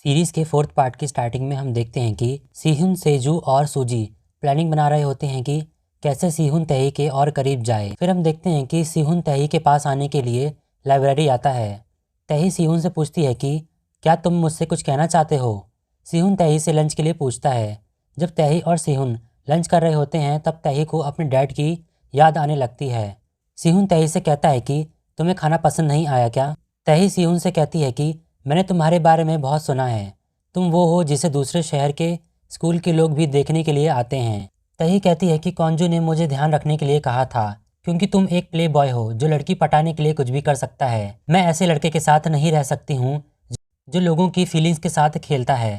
Series के 4th part की starting में हम देखते हैं कि सीहुन, सेजू और सूजी प्लानिंग बना रहे होते हैं कि कैसे सीहुन तही के और करीब जाए। फिर हम देखते हैं कि सीहुन तही के पास आने के लिए लाइब्रेरी आता है। तही सीहुन से पूछती है कि क्या तुम मुझसे कुछ कहना चाहते हो। सीहुन तही से लंच के लिए पूछता है। जब तही और सीहुन लंच कर रहे होते हैं तब तही को अपने डैड की याद आने लगती है। सीहुन तही से कहता है कि तुम्हें खाना पसंद नहीं आया क्या। तही सीहुन से कहती है कि मैंने तुम्हारे बारे में बहुत सुना है, तुम वो हो जिसे दूसरे शहर के स्कूल के लोग भी देखने के लिए आते हैं। तही कहती है कि कॉन्जू ने मुझे ध्यान रखने के लिए कहा था क्योंकि तुम एक प्ले बॉय हो जो लड़की पटाने के लिए कुछ भी कर सकता है। मैं ऐसे लड़के के साथ नहीं रह सकती हूँ जो लोगों की फीलिंग्स के साथ खेलता है।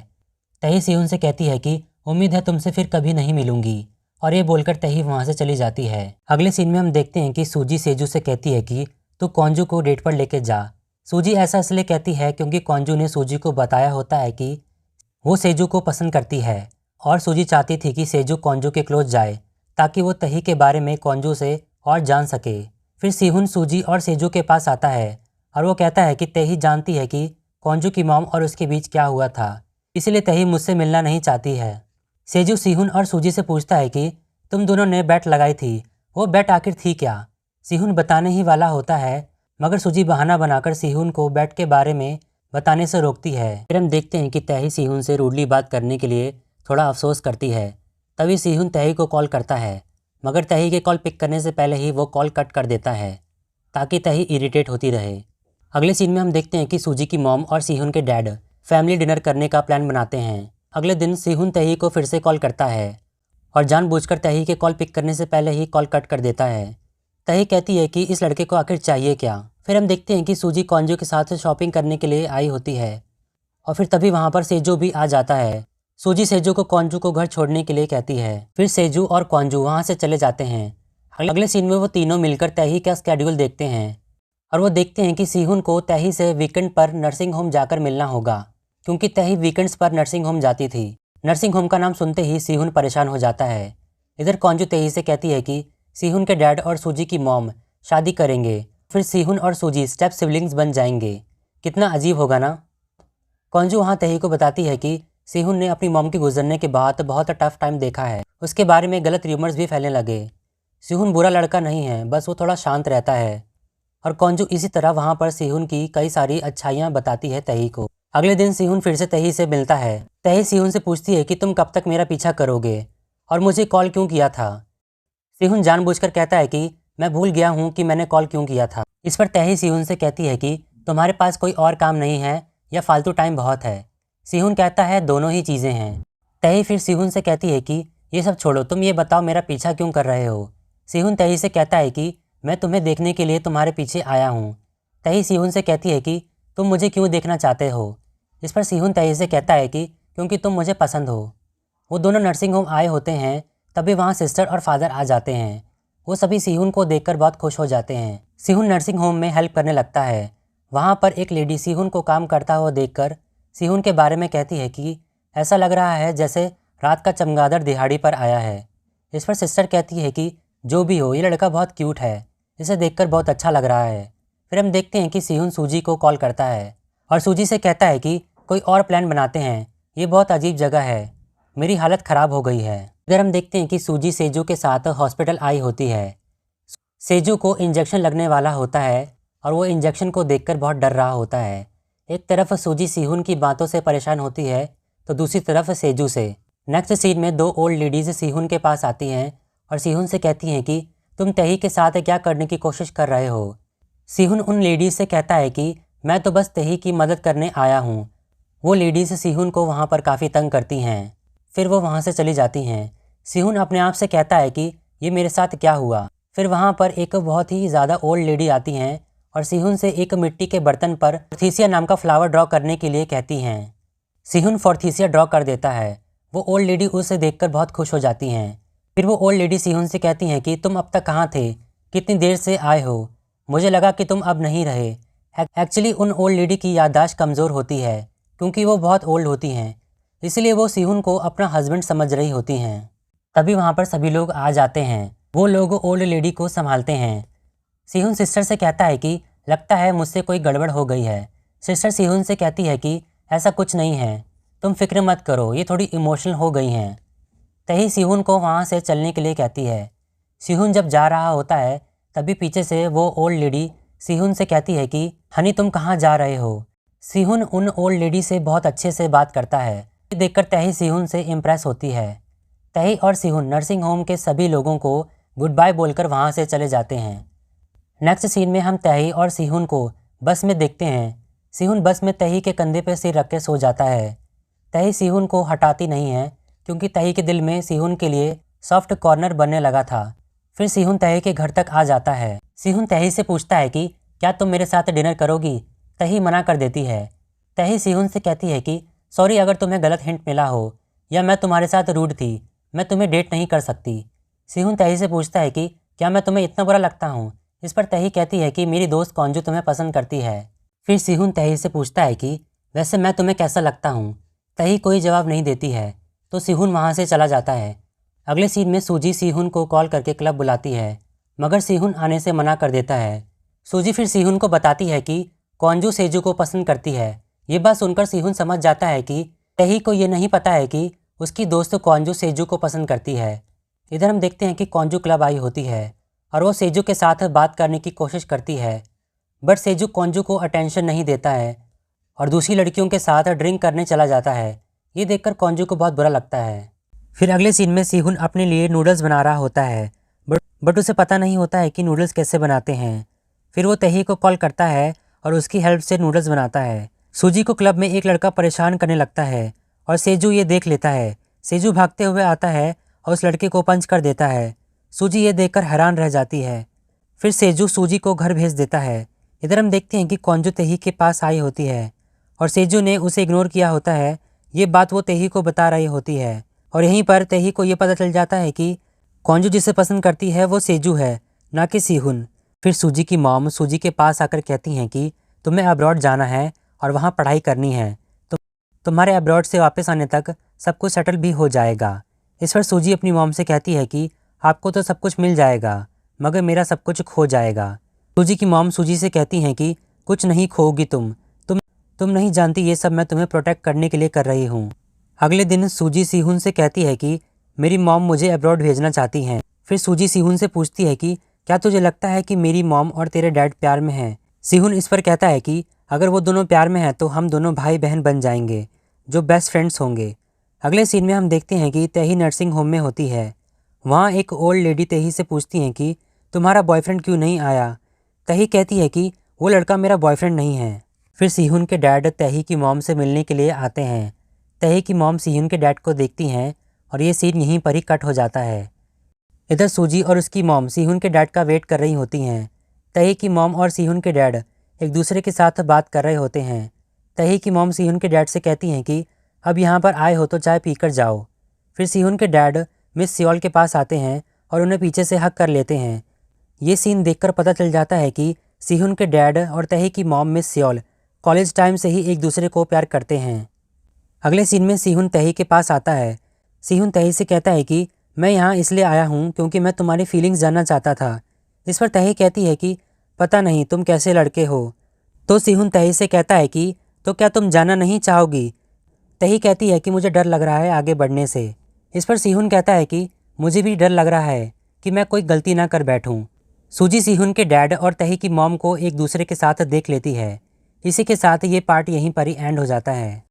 तही सीहुन से कहती है कि उम्मीद है तुमसे फिर कभी नहीं मिलूंगी, और ये बोलकर तही वहाँ से चली जाती है। अगले सीन में हम देखते हैं कि सूजी सेजू से कहती है कि तू कॉन्जू को डेट पर लेके जा। सूजी ऐसा इसलिए कहती है क्योंकि कॉन्जू ने सूजी को बताया होता है कि वो सेजू को पसंद करती है और सूजी चाहती थी कि सेजू कॉन्जू के क्लोज जाए ताकि वो तही के बारे में कॉन्जू से और जान सके। फिर सीहुन सूजी और सेजू के पास आता है और वो कहता है कि तही जानती है कि कॉन्जू की मॉम और उसके बीच क्या हुआ था, इसलिए तही मुझसे मिलना नहीं चाहती है। सेजू सीहुन और सूजी से पूछता है कि तुम दोनों ने बेट लगाई थी, वो बेट आखिर थी क्या। सीहुन बताने ही वाला होता है मगर सूजी बहाना बनाकर सीहुन को बेट के बारे में बताने से रोकती है। फिर हम देखते हैं कि तही सीहुन से रूडली बात करने के लिए थोड़ा अफसोस करती है। तभी सीहुन तही को कॉल करता है मगर तही के कॉल पिक करने से पहले ही वो कॉल कट कर देता है ताकि तही इरिटेट होती रहे। अगले सीन में हम देखते हैं कि सूजी की मॉम और सीहुन के डैड फैमिली डिनर करने का प्लान बनाते हैं। अगले दिन सीहुन तही को फिर से कॉल करता है और जानबूझकर तही के कॉल पिक करने से पहले ही कॉल कट कर देता है। तही कहती है कि इस लड़के को आखिर चाहिए क्या। फिर हम देखते हैं कि सूजी कॉन्जू के साथ शॉपिंग करने के लिए आई होती है और फिर तभी वहाँ पर सेजू भी आ जाता है। सूजी सेजू को कॉन्जू को घर छोड़ने के लिए कहती है। फिर सेजू और कॉन्जू वहाँ से चले जाते हैं। अगले सीन में वो तीनों मिलकर तही का स्केड्यूल देखते हैं और वो देखते हैं कि सीहुन को तही से वीकेंड पर नर्सिंग होम जाकर मिलना होगा क्योंकि तही वीकेंड्स पर नर्सिंग होम जाती थी। नर्सिंग होम का नाम सुनते ही सीहुन परेशान हो जाता है। इधर कॉन्जू तही से कहती है कि सीहुन के डैड और सूजी की मॉम शादी करेंगे, फिर सीहुन और सूजी स्टेप सिबलिंग्स बन जाएंगे। कितना अजीब होगा ना। कॉन्जू वहाँ तही को बताती है कि सीहुन ने अपनी मॉम के गुजरने के बाद बहुत टफ टाइम देखा है, उसके बारे में गलत र्यूमर्स भी फैलने लगे। सीहुन बुरा लड़का नहीं है, बस वो थोड़ा शांत रहता है। और कॉन्जू इसी तरह वहाँ पर सीहुन की कई सारी अच्छाइयाँ बताती है तही को। अगले दिन सीहुन फिर से तही से मिलता है। तही सीहुन से पूछती है कि तुम कब तक मेरा पीछा करोगे और मुझे कॉल क्यों किया था। सीहुन जानबूझकर कहता है कि मैं भूल गया हूँ कि मैंने कॉल क्यों किया था। इस पर तही सीहुन से कहती है कि तुम्हारे पास कोई और काम नहीं है या फालतू टाइम बहुत है। सीहुन कहता है दोनों ही चीज़ें हैं। तही फिर सीहुन से कहती है कि ये सब छोड़ो, तुम ये बताओ मेरा पीछा क्यों कर रहे हो। सीहुन तही से कहता है कि मैं तुम्हें देखने के लिए तुम्हारे पीछे आया हूँ। तही सीहुन से कहती है कि तुम मुझे क्यों देखना चाहते हो। इस पर सीहुन तही से कहता है कि क्योंकि तुम मुझे पसंद हो। वो दोनों नर्सिंग होम आए होते हैं तभी वहाँ सिस्टर और फादर आ जाते हैं। वो सभी सीहुन को देखकर बहुत खुश हो जाते हैं। सीहुन नर्सिंग होम में हेल्प करने लगता है। वहाँ पर एक लेडी सीहुन को काम करता हुआ देखकर सीहुन के बारे में कहती है कि ऐसा लग रहा है जैसे रात का चमगादड़ दिहाड़ी पर आया है। इस पर सिस्टर कहती है कि जो भी हो, ये लड़का बहुत क्यूट है, इसे देखकर बहुत अच्छा लग रहा है। फिर हम देखते हैं कि सीहुन सूजी को कॉल करता है और सूजी से कहता है कि कोई और प्लान बनाते हैं, ये बहुत अजीब जगह है, मेरी हालत ख़राब हो गई है। इधर हम देखते हैं कि सूजी सेजू के साथ हॉस्पिटल आई होती है। सेजू को इंजेक्शन लगने वाला होता है और वो इंजेक्शन को देखकर बहुत डर रहा होता है। एक तरफ सूजी सीहुन की बातों से परेशान होती है तो दूसरी तरफ सेजू से। नेक्स्ट सीन में दो ओल्ड लेडीज़ सीहुन के पास आती हैं और सीहुन से कहती हैं कि तुम तही के साथ क्या करने की कोशिश कर रहे हो। सीहुन उन लेडीज़ से कहता है कि मैं तो बस तही की मदद करने आया हूँ। वो लेडीज़ सीहुन को वहाँ पर काफ़ी तंग करती हैं, फिर वो वहाँ से चली जाती हैं। सीहुन अपने आप से कहता है कि ये मेरे साथ क्या हुआ। फिर वहाँ पर एक बहुत ही ज़्यादा ओल्ड लेडी आती हैं और सीहुन से एक मिट्टी के बर्तन पर फोर्थीसिया नाम का फ्लावर ड्रॉ करने के लिए कहती हैं। सीहुन फोर्थीसिया ड्रॉ कर देता है। वो ओल्ड लेडी उसे देखकर बहुत खुश हो जाती हैं। फिर वो ओल्ड लेडी सीहुन से कहती हैं कि तुम अब तक कहाँ थे, कितनी देर से आए हो, मुझे लगा कि तुम अब नहीं रहे। एक्चुअली उन ओल्ड लेडी की याददाश्त कमज़ोर होती है क्योंकि वो बहुत ओल्ड होती हैं, इसलिए वो सीहुन को अपना हस्बैंड समझ रही होती हैं। तभी वहाँ पर सभी लोग आ जाते हैं। वो लोग ओल्ड लेडी को संभालते हैं। सीहुन सिस्टर से कहता है कि लगता है मुझसे कोई गड़बड़ हो गई है। सिस्टर सीहुन से कहती है कि ऐसा कुछ नहीं है, तुम फिक्र मत करो, ये थोड़ी इमोशनल हो गई हैं। तही सीहुन को वहाँ से चलने के लिए कहती है। सीहुन जब जा रहा होता है तभी पीछे से वो ओल्ड लेडी सीहुन से कहती है कि हनी तुम कहाँ जा रहे हो। सीहुन उन ओल्ड लेडी से बहुत अच्छे से बात करता है। ये देखकर तही सीहुन से इम्प्रेस होती है। तही और सीहुन नर्सिंग होम के सभी लोगों को गुड बाय बोलकर वहाँ से चले जाते हैं। नेक्स्ट सीन में हम तही और सीहुन को बस में देखते हैं। सीहुन बस में तही के कंधे पर सिर रख के सो जाता है। तही सीहुन को हटाती नहीं है क्योंकि तही के दिल में सीहुन के लिए सॉफ्ट कॉर्नर बनने लगा था। फिर सीहुन तही के घर तक आ जाता है। सीहुन तही से पूछता है कि क्या तुम मेरे साथ डिनर करोगी। तही मना कर देती है। तही सीहुन से कहती है कि सॉरी अगर तुम्हें गलत हिंट मिला हो या मैं तुम्हारे साथ रूड थी, मैं तुम्हें डेट नहीं कर सकती। सीहुन तही से पूछता है कि क्या मैं तुम्हें इतना बुरा लगता हूँ। इस पर तही कहती है कि मेरी दोस्त कॉन्जू तुम्हें पसंद करती है। फिर सीहुन तही से पूछता है कि वैसे मैं तुम्हें कैसा लगता हूँ। तही कोई जवाब नहीं देती है तो सीहुन वहाँ से चला जाता है। अगले सीन में सूजी सीहुन को कॉल करके क्लब बुलाती है, मगर सीहुन आने से मना कर देता है। सूजी फिर सीहुन को बताती है कि कॉन्जू सेजू को पसंद करती है। ये बात सुनकर सीहुन समझ जाता है कि तही को ये नहीं पता है कि उसकी दोस्त कॉन्जू सेजू को पसंद करती है। इधर हम देखते हैं कि कॉन्जू क्लब आई होती है और वो सेजू के साथ बात करने की कोशिश करती है, बट सेजू कॉन्जू को अटेंशन नहीं देता है और दूसरी लड़कियों के साथ ड्रिंक करने चला जाता है। ये देखकर कॉन्जू को बहुत बुरा लगता है। फिर अगले सीन में सीहुन अपने लिए नूडल्स बना रहा होता है, बट उसे पता नहीं होता है कि नूडल्स कैसे बनाते हैं। फिर वो तही को कॉल करता है और उसकी हेल्प से नूडल्स बनाता है। सूजी को क्लब में एक लड़का परेशान करने लगता है और सेजू ये देख लेता है। सेजू भागते हुए आता है और उस लड़के को पंच कर देता है। सूजी ये देखकर हैरान रह जाती है। फिर सेजू सूजी को घर भेज देता है। इधर हम देखते हैं कि कॉन्जू तही के पास आई होती है और सेजू ने उसे इग्नोर किया होता है। ये बात वो तही को बता रही होती है और यहीं पर तही को ये पता चल जाता है कि कॉन्जू जिसे पसंद करती है वो सेजू है, ना कि सीहुन। फिर सूजी की मॉम सूजी के पास आकर कहती हैं कि तुम्हें अब्रॉड जाना है और वहाँ पढ़ाई करनी है, तुम्हारे अब्रॉड से वापस आने तक सब कुछ सेटल भी हो जाएगा। इस पर सूजी अपनी मॉम से कहती है कि आपको तो सब कुछ मिल जाएगा मगर मेरा सब कुछ खो जाएगा। सूजी की मॉम सूजी से कहती हैं कि कुछ नहीं खोगी तुम नहीं जानती ये सब मैं तुम्हें प्रोटेक्ट करने के लिए कर रही हूँ। अगले दिन सूजी सीहुन से कहती है कि मेरी मॉम मुझे अब्रॉड भेजना चाहती हैं। फिर सूजी सीहुन से पूछती है कि क्या तुझे लगता है कि मेरी मॉम और तेरे डैड प्यार में हैं। सीहुन इस पर कहता है कि अगर वो दोनों प्यार में हैं तो हम दोनों भाई बहन बन जाएंगे जो बेस्ट फ्रेंड्स होंगे। अगले सीन में हम देखते हैं कि तही नर्सिंग होम में होती है। वहाँ एक ओल्ड लेडी तही से पूछती हैं कि तुम्हारा बॉयफ्रेंड क्यों नहीं आया। तही कहती है कि वो लड़का मेरा बॉयफ्रेंड नहीं है। फिर सीहुन के डैड तही की मॉम से मिलने के लिए आते हैं। तही की मॉम सीहुन के डैड को देखती हैं और ये सीन यहीं पर ही कट हो जाता है। इधर सूजी और उसकी मॉम सीहुन के डैड का वेट कर रही होती हैं। तही की मॉम और सीहुन के डैड एक दूसरे के साथ बात कर रहे होते हैं। तही की मॉम सीहुन के डैड से कहती हैं कि अब यहाँ पर आए हो तो चाय पीकर जाओ। फिर सीहुन के डैड मिस सियोल के पास आते हैं और उन्हें पीछे से हग कर लेते हैं। ये सीन देखकर पता चल जाता है कि सीहुन के डैड और तही की mom miss Seoul college time से ही एक दूसरे को प्यार करते हैं। अगले सीन में सीहुन तही के पास आता है। सीहुन तही से कहता है कि मैं यहाँ इसलिए आया हूँ क्योंकि मैं तुम्हारी फीलिंग्स जानना चाहता था। इस पर तही कहती है कि पता नहीं तुम कैसे लड़के हो। तो सीहुन तही से कहता है कि तो क्या तुम जाना नहीं चाहोगी। तही कहती है कि मुझे डर लग रहा है आगे बढ़ने से। इस पर सीहुन कहता है कि मुझे भी डर लग रहा है कि मैं कोई गलती ना कर बैठूं। सूजी सीहुन के डैड और तही की मॉम को एक दूसरे के साथ देख लेती है। इसी के साथ ये पार्ट यहीं पर ही एंड हो जाता है।